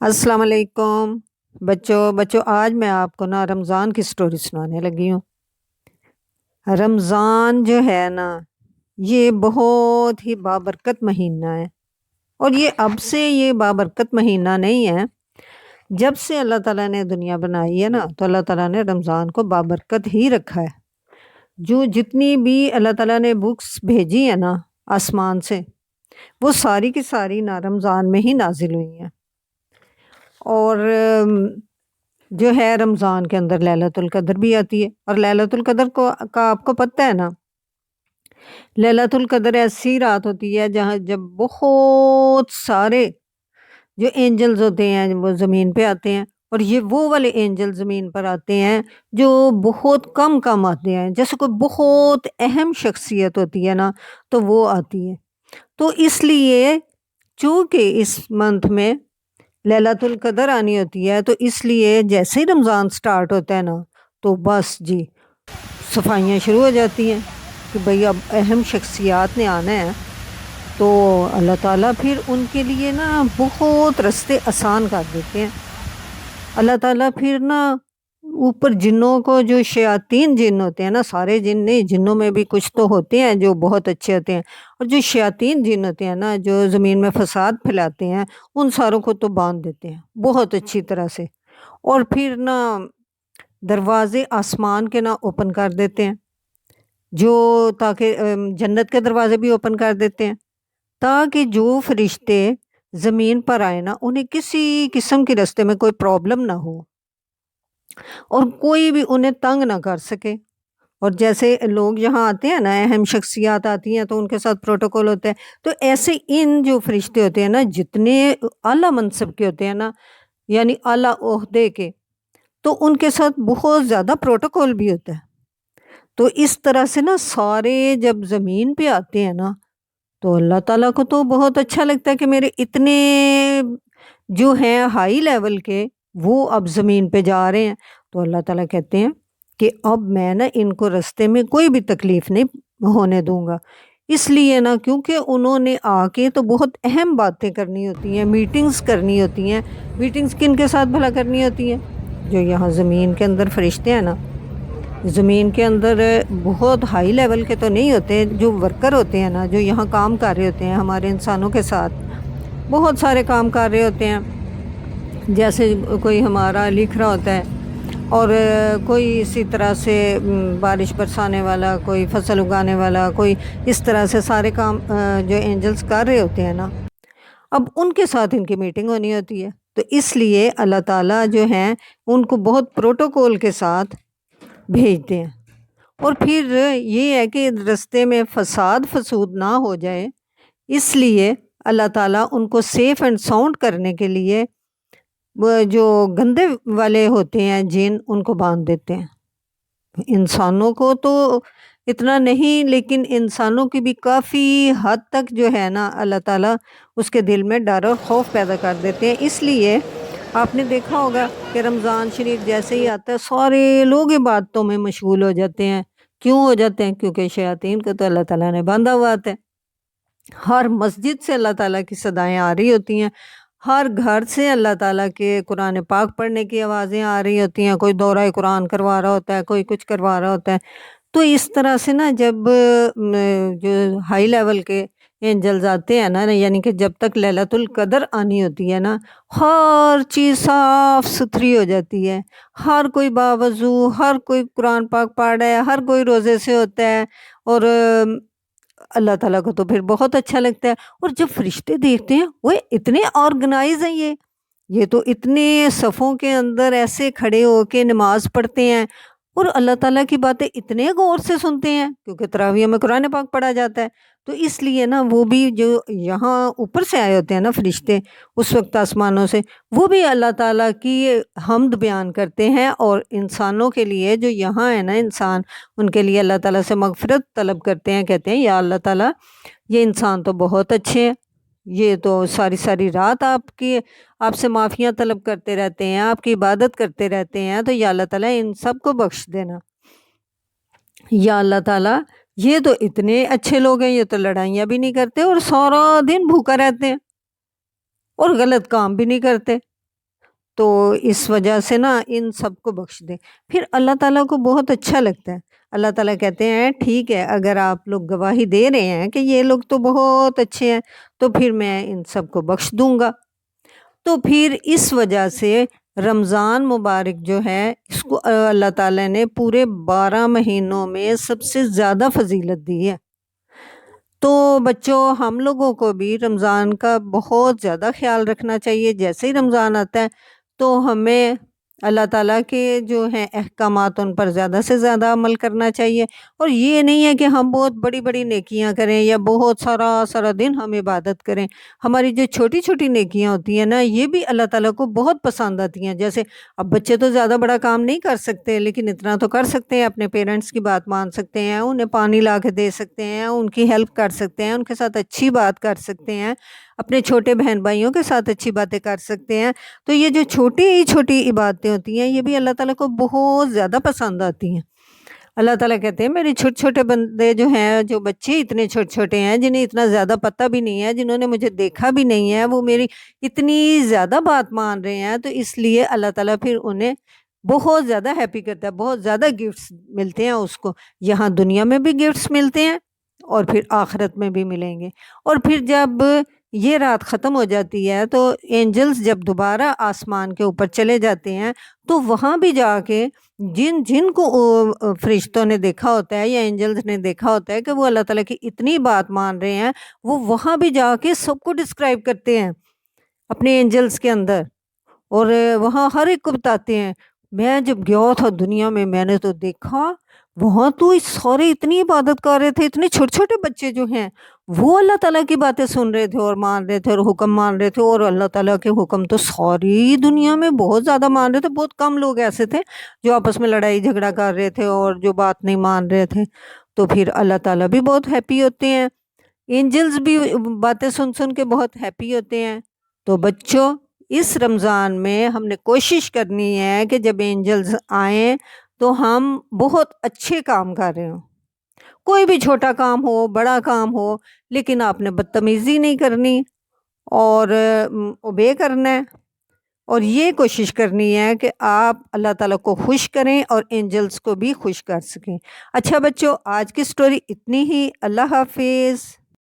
السلام علیکم بچوں آج میں آپ کو نا رمضان کی سٹوری سنانے لگی ہوں۔ رمضان جو ہے نا یہ بہت ہی بابرکت مہینہ ہے، اور یہ اب سے یہ بابرکت مہینہ نہیں ہے، جب سے اللہ تعالیٰ نے دنیا بنائی ہے نا تو اللہ تعالیٰ نے رمضان کو بابرکت ہی رکھا ہے۔ جو جتنی بھی اللہ تعالیٰ نے بکس بھیجی ہیں نا آسمان سے، وہ ساری کی ساری نا رمضان میں ہی نازل ہوئی ہیں۔ اور جو ہے رمضان کے اندر لیلۃ القدر بھی آتی ہے، اور لیلۃ القدر کا آپ کو پتہ ہے نا، لیلۃ القدر ایسی رات ہوتی ہے جہاں جب بہت سارے جو اینجلز ہوتے ہیں وہ زمین پہ آتے ہیں، اور یہ وہ والے اینجل زمین پر آتے ہیں جو بہت کم آتے ہیں، جیسے کوئی بہت اہم شخصیت ہوتی ہے نا تو وہ آتی ہے۔ تو اس لیے چونکہ اس منتھ میں لیلۃ القدر آنی ہوتی ہے، تو اس لیے جیسے ہی رمضان سٹارٹ ہوتا ہے نا تو بس جی صفائیاں شروع ہو جاتی ہیں کہ بھئی اب اہم شخصیات نے آنا ہے، تو اللہ تعالیٰ پھر ان کے لیے نا بہت رستے آسان کر دیتے ہیں۔ اللہ تعالیٰ پھر نا اوپر جنوں کو، جو شیاطین جن ہوتے ہیں نا، سارے جن نہیں، جنوں میں بھی کچھ تو ہوتے ہیں جو بہت اچھے ہوتے ہیں، اور جو شیاطین جن ہوتے ہیں نا جو زمین میں فساد پھیلاتے ہیں، ان ساروں کو تو باندھ دیتے ہیں بہت اچھی طرح سے، اور پھر نا دروازے آسمان کے نا اوپن کر دیتے ہیں، جو تاکہ جنت کے دروازے بھی اوپن کر دیتے ہیں تاکہ جو فرشتے زمین پر آئے نا انہیں کسی قسم کے راستے میں کوئی پرابلم نہ ہو، اور کوئی بھی انہیں تنگ نہ کر سکے۔ اور جیسے لوگ یہاں آتے ہیں نا، اہم شخصیات آتی ہیں تو ان کے ساتھ پروٹوکول ہوتا ہے، تو ایسے ان جو فرشتے ہوتے ہیں نا جتنے اعلیٰ منصب کے ہوتے ہیں نا، یعنی اعلیٰ عہدے کے، تو ان کے ساتھ بہت زیادہ پروٹوکول بھی ہوتا ہے۔ تو اس طرح سے نا سارے جب زمین پہ آتے ہیں نا تو اللہ تعالیٰ کو تو بہت اچھا لگتا ہے کہ میرے اتنے جو ہیں ہائی لیول کے وہ اب زمین پہ جا رہے ہیں، تو اللہ تعالیٰ کہتے ہیں کہ اب میں نا ان کو رستے میں کوئی بھی تکلیف نہیں ہونے دوں گا۔ اس لیے نا کیونکہ انہوں نے آ کے تو بہت اہم باتیں کرنی ہوتی ہیں، میٹنگز کرنی ہوتی ہیں۔ میٹنگز کن کے ساتھ بھلا کرنی ہوتی ہیں؟ جو یہاں زمین کے اندر فرشتے ہیں نا، زمین کے اندر بہت ہائی لیول کے تو نہیں ہوتے، جو ورکر ہوتے ہیں نا، جو یہاں کام کر رہے ہوتے ہیں ہمارے انسانوں کے ساتھ، بہت سارے کام کر رہے ہوتے ہیں، جیسے کوئی ہمارا لکھ رہا ہوتا ہے، اور کوئی اسی طرح سے بارش برسانے والا، کوئی فصل اگانے والا، کوئی اس طرح سے سارے کام جو اینجلز کر رہے ہوتے ہیں نا، اب ان کے ساتھ ان کی میٹنگ ہونی ہوتی ہے۔ تو اس لیے اللہ تعالیٰ جو ہیں ان کو بہت پروٹوکول کے ساتھ بھیجتے ہیں، اور پھر یہ ہے کہ رستے میں فساد فسود نہ ہو جائے، اس لیے اللہ تعالیٰ ان کو سیف اینڈ ساؤنڈ کرنے کے لیے وہ جو گندے والے ہوتے ہیں جن ان کو باندھ دیتے ہیں۔ انسانوں کو تو اتنا نہیں، لیکن انسانوں کی بھی کافی حد تک جو ہے نا اللہ تعالیٰ اس کے دل میں ڈر اور خوف پیدا کر دیتے ہیں۔ اس لیے آپ نے دیکھا ہوگا کہ رمضان شریف جیسے ہی آتا ہے سارے لوگ عبادتوں میں مشغول ہو جاتے ہیں۔ کیوں ہو جاتے ہیں؟ کیونکہ شیاطین کو تو اللہ تعالیٰ نے باندھا ہوا آتا ہے۔ ہر مسجد سے اللہ تعالیٰ کی صدائیں آ رہی ہوتی ہیں، ہر گھر سے اللہ تعالیٰ کے قرآن پاک پڑھنے کی آوازیں آ رہی ہوتی ہیں، کوئی دورہ قرآن کروا رہا ہوتا ہے، کوئی کچھ کروا رہا ہوتا ہے۔ تو اس طرح سے نا جب جو ہائی لیول کے اینجلز آتے ہیں نا، یعنی کہ جب تک لیلۃ القدر آنی ہوتی ہے نا، ہر چیز صاف ستھری ہو جاتی ہے، ہر کوئی باوضو، ہر کوئی قرآن پاک پڑھ رہا ہے، ہر کوئی روزے سے ہوتا ہے، اور اللہ تعالیٰ کو تو پھر بہت اچھا لگتا ہے۔ اور جب فرشتے دیکھتے ہیں وہ اتنے آرگنائز ہیں، یہ تو اتنے صفوں کے اندر ایسے کھڑے ہو کے نماز پڑھتے ہیں، اور اللہ تعالیٰ کی باتیں اتنے غور سے سنتے ہیں، کیونکہ تراویح میں قرآن پاک پڑھا جاتا ہے، تو اس لیے نا وہ بھی جو یہاں اوپر سے آئے ہوتے ہیں نا فرشتے اس وقت آسمانوں سے، وہ بھی اللہ تعالیٰ کی حمد بیان کرتے ہیں، اور انسانوں کے لیے جو یہاں ہے نا انسان، ان کے لیے اللہ تعالیٰ سے مغفرت طلب کرتے ہیں، کہتے ہیں یا اللہ تعالیٰ یہ انسان تو بہت اچھے ہیں، یہ تو ساری ساری رات آپ سے معافیاں طلب کرتے رہتے ہیں، آپ کی عبادت کرتے رہتے ہیں، تو یا اللہ تعالیٰ ان سب کو بخش دینا۔ یا اللہ تعالیٰ یہ تو اتنے اچھے لوگ ہیں، یہ تو لڑائیاں بھی نہیں کرتے اور سارا دن بھوکا رہتے ہیں اور غلط کام بھی نہیں کرتے، تو اس وجہ سے نا ان سب کو بخش دے۔ پھر اللہ تعالیٰ کو بہت اچھا لگتا ہے، اللہ تعالیٰ کہتے ہیں ٹھیک ہے، اگر آپ لوگ گواہی دے رہے ہیں کہ یہ لوگ تو بہت اچھے ہیں تو پھر میں ان سب کو بخش دوں گا۔ تو پھر اس وجہ سے رمضان مبارک جو ہے اس کو اللہ تعالیٰ نے پورے 12 مہینوں میں سب سے زیادہ فضیلت دی ہے۔ تو بچوں، ہم لوگوں کو بھی رمضان کا بہت زیادہ خیال رکھنا چاہیے۔ جیسے ہی رمضان آتا ہے تو ہمیں اللہ تعالیٰ کے جو ہیں احکامات ان پر زیادہ سے زیادہ عمل کرنا چاہیے، اور یہ نہیں ہے کہ ہم بہت بڑی بڑی نیکیاں کریں یا بہت سارا دن ہم عبادت کریں۔ ہماری جو چھوٹی چھوٹی نیکیاں ہوتی ہیں نا، یہ بھی اللہ تعالیٰ کو بہت پسند آتی ہیں۔ جیسے اب بچے تو زیادہ بڑا کام نہیں کر سکتے، لیکن اتنا تو کر سکتے ہیں، اپنے پیرنٹس کی بات مان سکتے ہیں، انہیں پانی لا کے دے سکتے ہیں، ان کی ہیلپ کر سکتے ہیں، ان کے ساتھ اچھی بات کر سکتے ہیں، اپنے چھوٹے بہن بھائیوں کے ساتھ اچھی باتیں کر سکتے ہیں۔ تو یہ جو چھوٹی چھوٹی عبادتیں ہوتی ہیں یہ بھی اللہ تعالیٰ کو بہت زیادہ پسند آتی ہیں۔ اللہ تعالیٰ کہتے ہیں میرے چھوٹے چھوٹے بندے جو ہیں، جو بچے اتنے چھوٹے چھوٹے ہیں، جنہیں اتنا زیادہ پتہ بھی نہیں ہے، جنہوں نے مجھے دیکھا بھی نہیں ہے، وہ میری اتنی زیادہ بات مان رہے ہیں، تو اس لیے اللہ تعالیٰ پھر انہیں بہت زیادہ ہیپی کرتا ہے، بہت زیادہ گفٹس ملتے ہیں اس کو، یہاں دنیا میں بھی گفٹس ملتے ہیں اور پھر آخرت میں بھی ملیں گے۔ اور پھر جب یہ رات ختم ہو جاتی ہے تو اینجلز جب دوبارہ آسمان کے اوپر چلے جاتے ہیں تو وہاں بھی جا کے جن جن کو فرشتوں نے دیکھا ہوتا ہے یا اینجلز نے دیکھا ہوتا ہے کہ وہ اللہ تعالیٰ کی اتنی بات مان رہے ہیں، وہ وہاں بھی جا کے سب کو ڈسکرائب کرتے ہیں اپنے اینجلز کے اندر، اور وہاں ہر ایک کو بتاتے ہیں میں جب گیا تھا دنیا میں میں نے تو دیکھا وہاں تو سارے اتنی عبادت کر رہے تھے، اتنے چھوٹے چھوٹے بچے جو ہیں وہ اللہ تعالیٰ کی باتیں سن رہے تھے اور مان رہے تھے اور حکم مان رہے تھے، اور اللہ تعالیٰ کے حکم تو ساری دنیا میں بہت زیادہ مان رہے تھے، بہت کم لوگ ایسے تھے جو آپس میں لڑائی جھگڑا کر رہے تھے اور جو بات نہیں مان رہے تھے۔ تو پھر اللہ تعالیٰ بھی بہت ہیپی ہوتے ہیں، اینجلز بھی باتیں سن سن کے بہت ہیپی ہوتے ہیں۔ تو بچوں، اس رمضان میں ہم نے کوشش کرنی ہے کہ جب اینجلز آئیں تو ہم بہت اچھے کام کر رہے ہوں، کوئی بھی چھوٹا کام ہو بڑا کام ہو، لیکن آپ نے بدتمیزی نہیں کرنی اور اوبے کرنا ہے، اور یہ کوشش کرنی ہے کہ آپ اللہ تعالیٰ کو خوش کریں اور اینجلز کو بھی خوش کر سکیں۔ اچھا بچوں، آج کی سٹوری اتنی ہی، اللہ حافظ۔